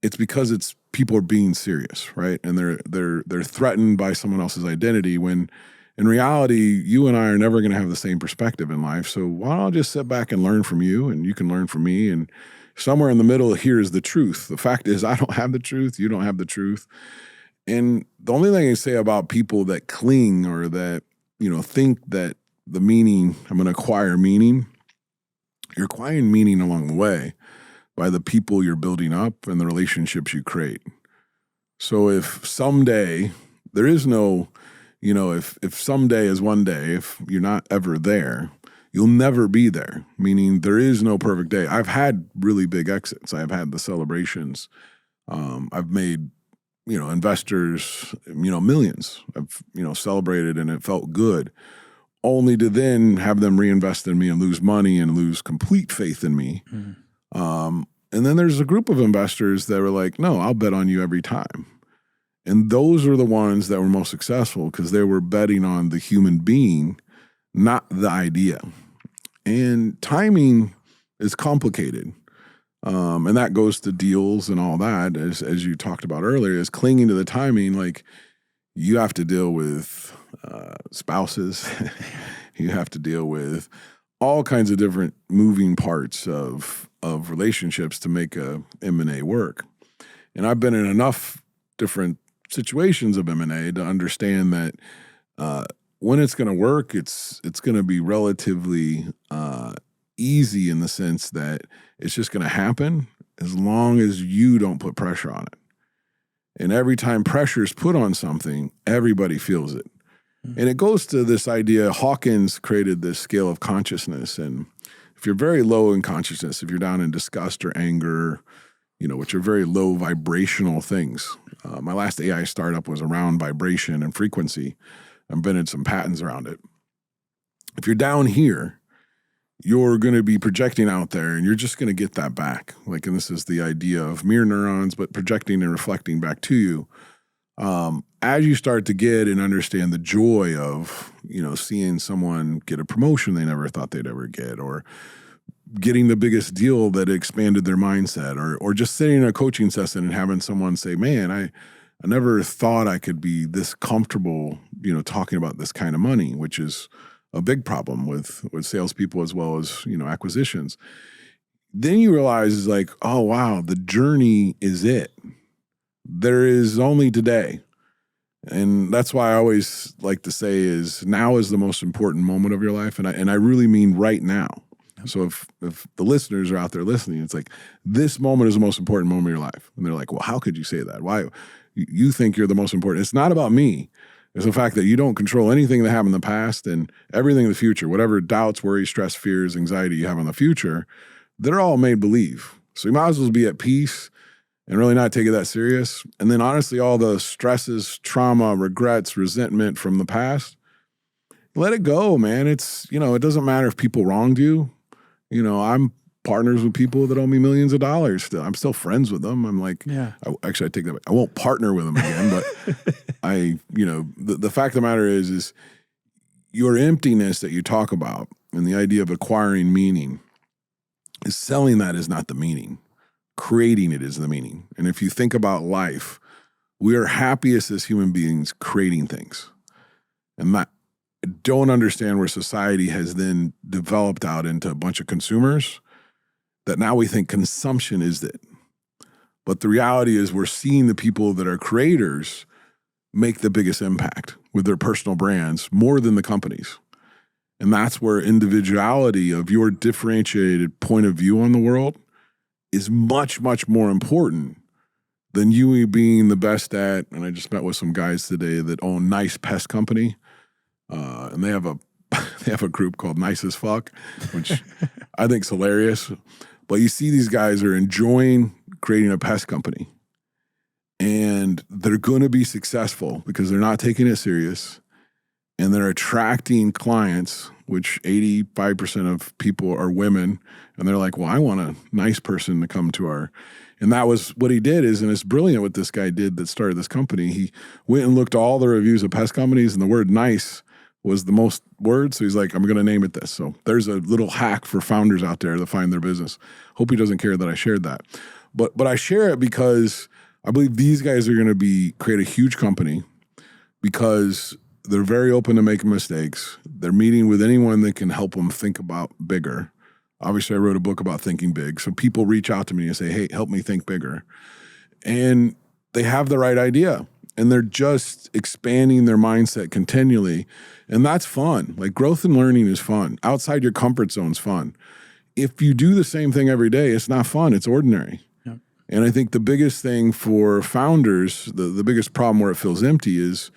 it's because it's people are being serious, right? And they're threatened by someone else's identity when in reality, you and I are never going to have the same perspective in life. So why don't I just sit back and learn from you and you can learn from me, and somewhere in the middle here is the truth. The fact is I don't have the truth. You don't have the truth. And the only thing I say about people that cling or that, think that the meaning, I'm going to acquire meaning, You're acquiring meaning along the way by the people you're building up and the relationships you create. So if someday there is no, if someday is one day, if you're not ever there, you'll never be there, meaning there is no perfect day. I've had really big exits. I've had the celebrations. I've made, investors, millions. I've, celebrated and it felt good, only to then have them reinvest in me and lose money and lose complete faith in me. And then there's a group of investors that were like, no, I'll bet on you every time. And those are the ones that were most successful because they were betting on the human being, not the idea. And timing is complicated. And that goes to deals and all that, as you talked about earlier, is clinging to the timing. Like, you have to deal with spouses. You have to deal with all kinds of different moving parts of relationships to make a M&A work. And I've been in enough different situations of M&A to understand that when it's going to work, it's going to be relatively easy in the sense that it's just going to happen as long as you don't put pressure on it. And every time pressure is put on something, everybody feels it. And it goes to this idea, Hawkins created this scale of consciousness. And if you're very low in consciousness, if you're down in disgust or anger, which are very low vibrational things. My last AI startup was around vibration and frequency. I invented some patents around it. If you're down here, you're going to be projecting out there and you're just going to get that back. And this is the idea of mirror neurons, but projecting and reflecting back to you. As you start to get and understand the joy of, seeing someone get a promotion they never thought they'd ever get, or getting the biggest deal that expanded their mindset, or just sitting in a coaching session and having someone say, man, I never thought I could be this comfortable, talking about this kind of money, which is a big problem with salespeople as well as, acquisitions. Then you realize it's like, oh, wow, the journey is it. There is only today. And that's why I always like to say is now is the most important moment of your life. And I really mean right now. So if the listeners are out there listening, it's like, this moment is the most important moment of your life. And they're like, well, how could you say that? Why? You think you're the most important. It's not about me. It's the fact that you don't control anything that happened in the past and everything in the future, whatever doubts, worries, stress, fears, anxiety you have on the future, they're all made believe. So you might as well be at peace and really not take it that serious. And then honestly, all the stresses, trauma, regrets, resentment from the past, let it go, man. It's, it doesn't matter if people wronged you. I'm partners with people that owe me millions of dollars still. I'm still friends with them. I'm like, yeah. I take that back. I won't partner with them again, but the fact of the matter is your emptiness that you talk about and the idea of acquiring meaning is selling that is not the meaning. Creating it is the meaning. And if you think about life, we are happiest as human beings creating things. And I don't understand where society has then developed out into a bunch of consumers that now we think consumption is it. But the reality is we're seeing the people that are creators make the biggest impact with their personal brands more than the companies. And that's where individuality of your differentiated point of view on the world is much, much more important than you being the best at, and I just met with some guys today that own Nice Pest Company, and they have a group called Nice as Fuck, which I think is hilarious. But you see these guys are enjoying creating a pest company, and they're going to be successful because they're not taking it serious, and they're attracting clients, which 85% of people are women, and they're like, well, I want a nice person to come to our, and that was what he did and it's brilliant what this guy did that started this company. He went and looked at all the reviews of pest companies, and the word nice was the most words. So he's like, I'm going to name it this. So there's a little hack for founders out there to find their business. Hope he doesn't care that I shared that. But I share it because I believe these guys are going to create a huge company because they're very open to making mistakes. They're meeting with anyone that can help them think about bigger. Obviously, I wrote a book about thinking big. So people reach out to me and say, hey, help me think bigger. And they have the right idea. And they're just expanding their mindset continually. And that's fun. Like growth and learning is fun. Outside your comfort zone is fun. if you do the same thing every day, it's not fun. It's ordinary. Yep. And I think the biggest thing for founders, the biggest problem where it feels empty is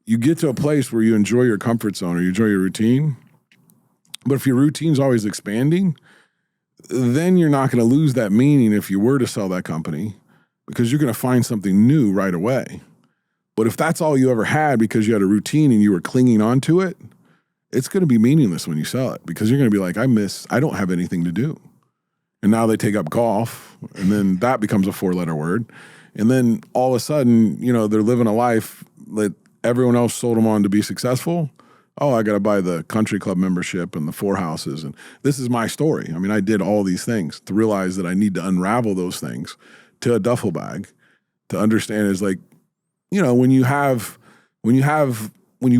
you get to a place where you enjoy your comfort zone or you enjoy your routine. But if your routine's always expanding, then you're not going to lose that meaning if you were to sell that company, because you're going to find something new right away. But if that's all you ever had because you had a routine and you were clinging onto it, it's going to be meaningless when you sell it, because you're going to be like, I don't have anything to do. And now they take up golf, and then that becomes a 4-letter word. And then all of a sudden, they're living a life that everyone else sold them on to be successful. Oh, I got to buy the country club membership and the 4 houses. And this is my story. I mean, I did all these things to realize that I need to unravel those things to a duffel bag to understand is like, when you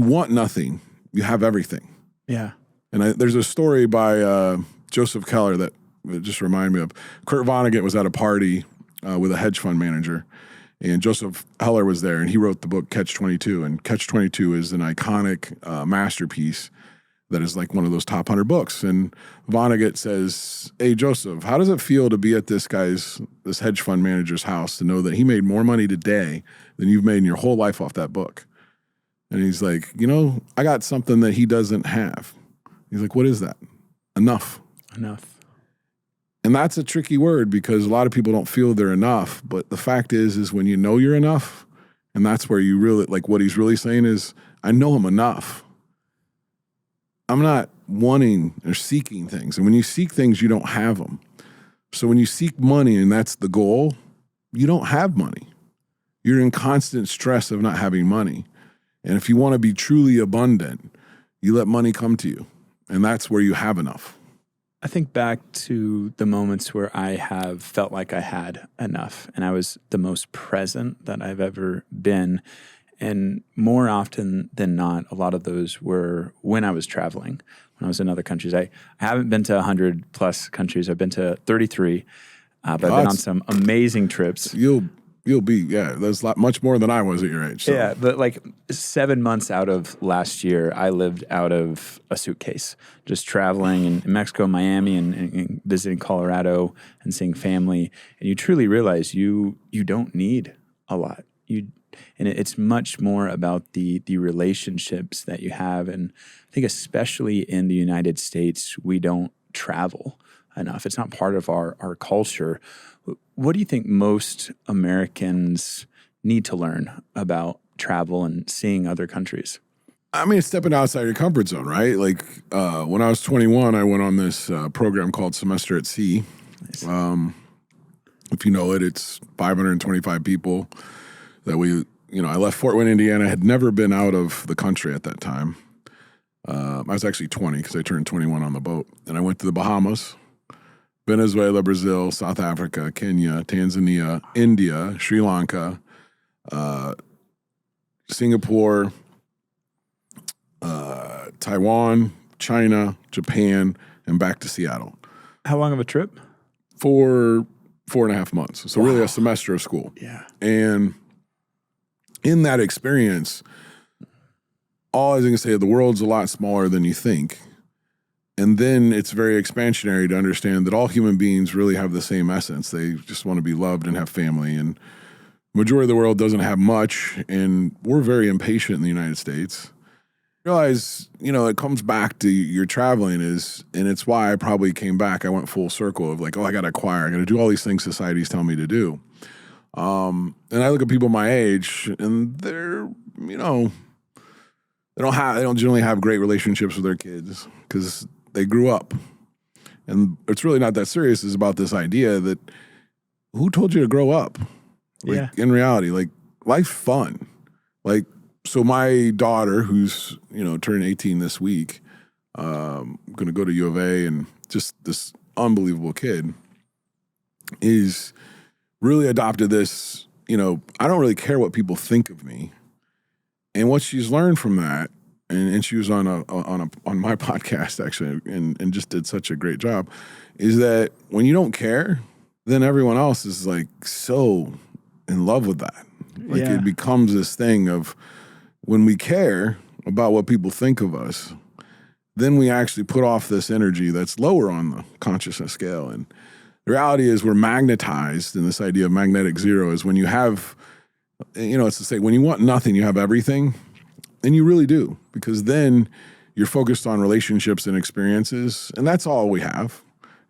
want nothing, you have everything. Yeah. And there's a story by Joseph Keller that just reminded me of. Kurt Vonnegut was at a party with a hedge fund manager, and Joseph Heller was there, and he wrote the book Catch-22. And Catch-22 is an iconic masterpiece that is like one of those top 100 books. And Vonnegut says, "Hey, Joseph, how does it feel to be at this hedge fund manager's house to know that he made more money today than you've made in your whole life off that book?" And he's like, I got something that he doesn't have. He's like, "What is that?" Enough. Enough. And that's a tricky word because a lot of people don't feel they're enough. But the fact is when you know you're enough, and that's where you really, like what he's really saying is, I know I'm enough. I'm not wanting or seeking things. And when you seek things, you don't have them. So when you seek money and that's the goal, you don't have money. You're in constant stress of not having money. And if you want to be truly abundant, you let money come to you. And that's where you have enough. I think back to the moments where I have felt like I had enough and I was the most present that I've ever been. And more often than not, a lot of those were when I was traveling, when I was in other countries. I haven't been to 100 plus countries. I've been to 33, but I've been on some amazing trips. You'll be, there's much more than I was at your age. So. Yeah, but like 7 months out of last year, I lived out of a suitcase, just traveling in Mexico, Miami, and visiting Colorado and seeing family. And you truly realize you don't need a lot. And it's much more about the relationships that you have. And I think especially in the United States, we don't travel enough. It's not part of our culture. What do you think most Americans need to learn about travel and seeing other countries? I mean, it's stepping outside your comfort zone, right? Like when I was 21, I went on this program called Semester at Sea. Nice. If you know it, it's 525 people that I left Fort Wayne, Indiana. I had never been out of the country at that time. I was actually 20 because I turned 21 on the boat. And I went to the Bahamas, Venezuela, Brazil, South Africa, Kenya, Tanzania, India, Sri Lanka, Singapore, Taiwan, China, Japan, and back to Seattle. How long of a trip? For 4.5 months. So really a semester of school. Yeah. And in that experience, all I was going to say, the world's a lot smaller than you think. And then it's very expansionary to understand that all human beings really have the same essence. They just want to be loved and have family. And the majority of the world doesn't have much. And we're very impatient in the United States. Realize, it comes back to your traveling and it's why I probably came back. I went full circle of like, I got to acquire. I got to do all these things society's telling me to do. And I look at people my age and they're, they don't generally have great relationships with their kids because they grew up. And it's really not that serious. It's about this idea that who told you to grow up? In reality, life's fun. So my daughter, who's, turning 18 this week, going to go to U of A, and just this unbelievable kid is really adopted this, I don't really care what people think of me. And what she's learned from that, and she was on my podcast actually, and just did such a great job, is that when you don't care, then everyone else is so in love with that. It becomes this thing of when we care about what people think of us, then we actually put off this energy that's lower on the consciousness scale. And the reality is we're magnetized, and this idea of magnetic zero is when you have, it's to say when you want nothing, you have everything, and you really do, because then you're focused on relationships and experiences, and that's all we have.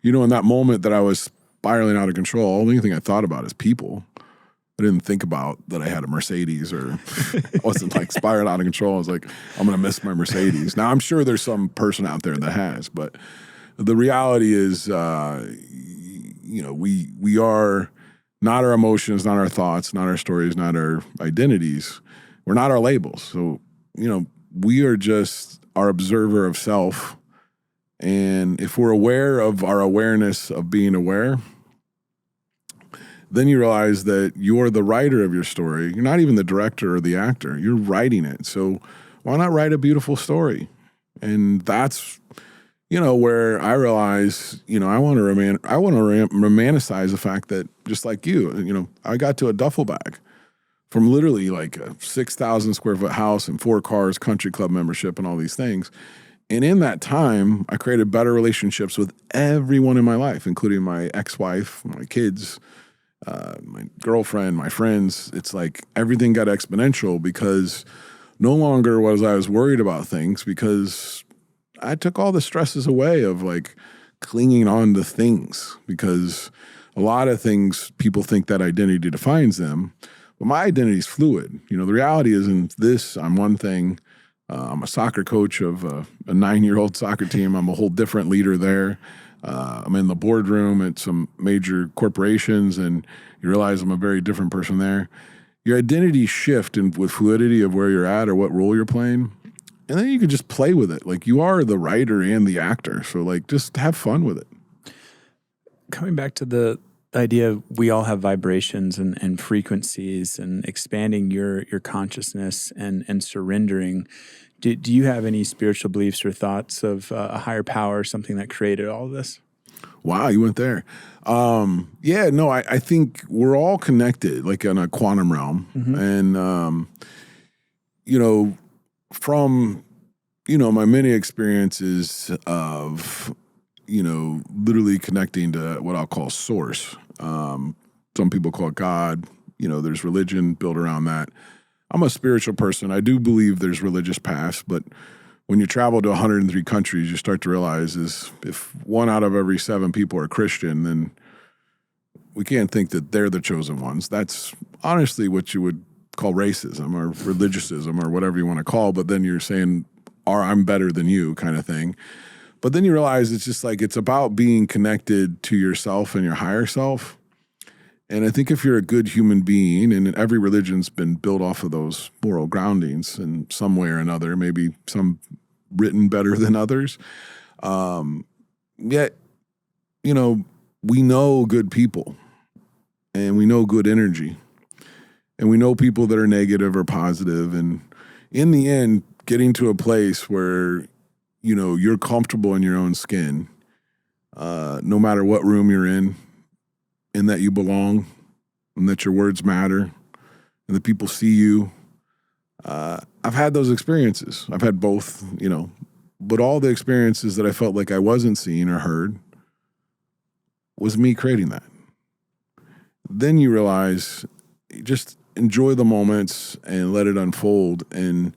In that moment that I was spiraling out of control, the only thing I thought about is people. I didn't think about that I had a Mercedes, or I wasn't like spiraling out of control. I was like, I'm going to miss my Mercedes. Now, I'm sure there's some person out there that has, but the reality is, we are not our emotions, not our thoughts, not our stories, not our identities. We're not our labels. So, we are just our observer of self. And if we're aware of our awareness of being aware, then you realize that you're the writer of your story. You're not even the director or the actor. You're writing it. So why not write a beautiful story? And that's, where I realize, I want to romanticize the fact that just like you, I got to a duffel bag from literally like a 6,000 square foot house and 4 cars, country club membership, and all these things. And in that time, I created better relationships with everyone in my life, including my ex-wife, my kids, my girlfriend, my friends. It's like everything got exponential because no longer was I worried about things, because I took all the stresses away of like clinging on to things, because a lot of things people think that identity defines them. But my identity is fluid. The reality isn't this. I'm one thing. I'm a soccer coach of a 9-year-old soccer team. I'm a whole different leader there. I'm in the boardroom at some major corporations, and you realize I'm a very different person there. Your identity shift with fluidity of where you're at or what role you're playing, and then you can just play with it. Like you are the writer and the actor, so like just have fun with it. Coming back to the idea, we all have vibrations and frequencies, and expanding your consciousness and surrendering. Do you have any spiritual beliefs or thoughts of a higher power, something that created all of this? Wow, you went there. I think we're all connected, like in a quantum realm. Mm-hmm. And, from, my many experiences of, literally connecting to what I'll call source. Some people call it God. There's religion built around that. I'm a spiritual person. I do believe there's religious paths, but when you travel to 103 countries, you start to realize is if 1 out of every 7 people are Christian, then we can't think that they're the chosen ones. That's honestly what you would call racism or religiousism or whatever you want to call, but then you're saying, I'm better than you kind of thing. But then you realize it's just like it's about being connected to yourself and your higher self. And I think if you're a good human being, and every religion's been built off of those moral groundings in some way or another, maybe some written better than others, yet, we know good people, and we know good energy, and we know people that are negative or positive. And in the end, getting to a place where, you're comfortable in your own skin, no matter what room you're in, and that you belong, and that your words matter, and that people see you. I've had those experiences. I've had both, but all the experiences that I felt like I wasn't seen or heard was me creating that. Then you realize, just enjoy the moments and let it unfold. And,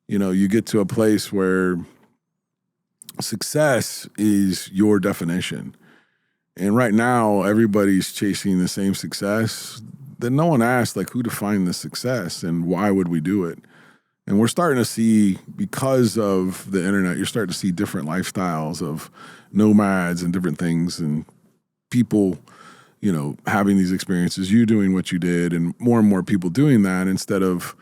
you get to a place where success is your definition. And right now, everybody's chasing the same success. Then no one asked, like, who defined the success and why would we do it? And we're starting to see, because of the internet, you're starting to see different lifestyles of nomads and different things, and people, having these experiences, you doing what you did, and more people doing that instead of,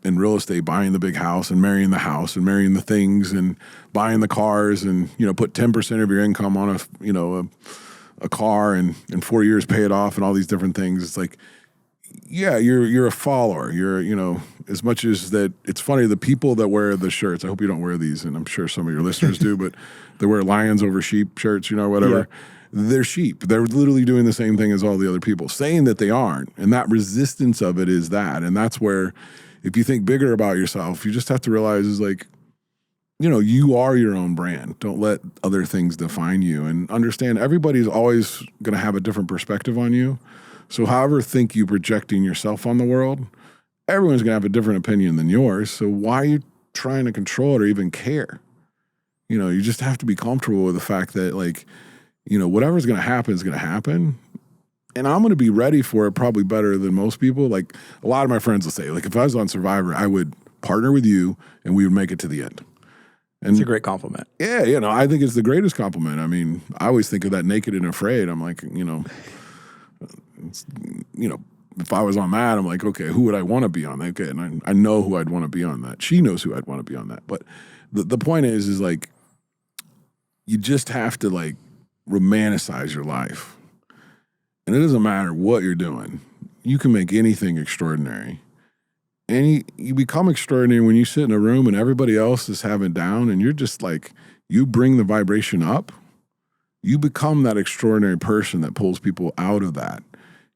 in real estate, buying the big house and marrying the things and buying the cars and, put 10% of your income on a car and in 4 years pay it off and all these different things. It's like, yeah, you're a follower. You're, as much as that, it's funny, the people that wear the shirts, I hope you don't wear these, and I'm sure some of your listeners do, but they wear lions over sheep shirts, whatever. Yeah. They're sheep. They're literally doing the same thing as all the other people, saying that they aren't. And that resistance of it is that. And that's where, if you think bigger about yourself, you just have to realize is like, you are your own brand. Don't let other things define you, and understand everybody's always going to have a different perspective on you. So however think you projecting yourself on the world, everyone's going to have a different opinion than yours. So why are you trying to control it or even care? You just have to be comfortable with the fact that, like, whatever's going to happen is going to happen. And I'm going to be ready for it probably better than most people. Like, a lot of my friends will say, like, if I was on Survivor, I would partner with you and we would make it to the end. And it's a great compliment. Yeah, I think it's the greatest compliment. I mean, I always think of that Naked and Afraid. I'm like, if I was on that, I'm like, okay, who would I want to be on that? Okay, and I know who I'd want to be on that. She knows who I'd want to be on that. But the point is like, you just have to, like, romanticize your life. And it doesn't matter what you're doing. You can make anything extraordinary. And you become extraordinary when you sit in a room and everybody else is having down, and you're just like, you bring the vibration up. You become that extraordinary person that pulls people out of that.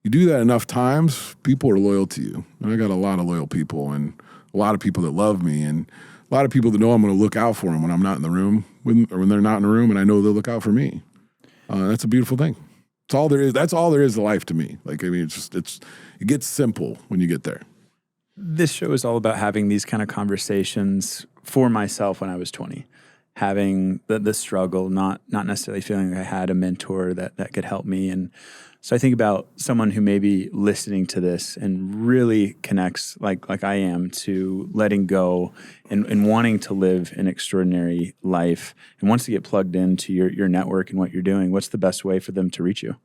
You do that enough times, people are loyal to you. And I got a lot of loyal people, and a lot of people that love me, and a lot of people that know I'm going to look out for them when I'm not in the room, or when they're not in the room, and I know they'll look out for me. That's a beautiful thing. That's all there is. That's all there is to life to me. Like, I mean, it gets simple when you get there. This show is all about having these kind of conversations for myself when I was 20, having the struggle, not necessarily feeling like I had a mentor that could help me. And so I think about someone who may be listening to this and really connects like I am to letting go and wanting to live an extraordinary life and wants to get plugged into your network and what you're doing. What's the best way for them to reach you?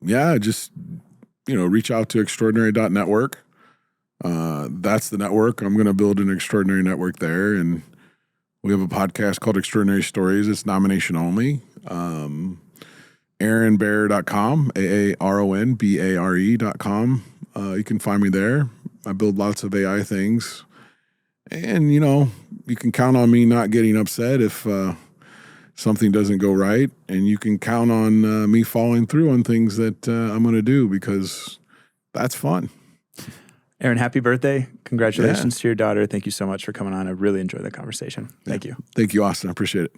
Just reach out to extraordinary.network. That's the network. I'm going to build an extraordinary network there. And we have a podcast called Extraordinary Stories. It's nomination only. AaronBare.com, AARONBARE.com. You can find me there. I build lots of AI things. And, you can count on me not getting upset if something doesn't go right. And you can count on me following through on things that I'm going to do, because that's fun. Aaron, happy birthday. Congratulations to your daughter. Thank you so much for coming on. I really enjoyed the conversation. Thank you. Thank you, Austin. I appreciate it.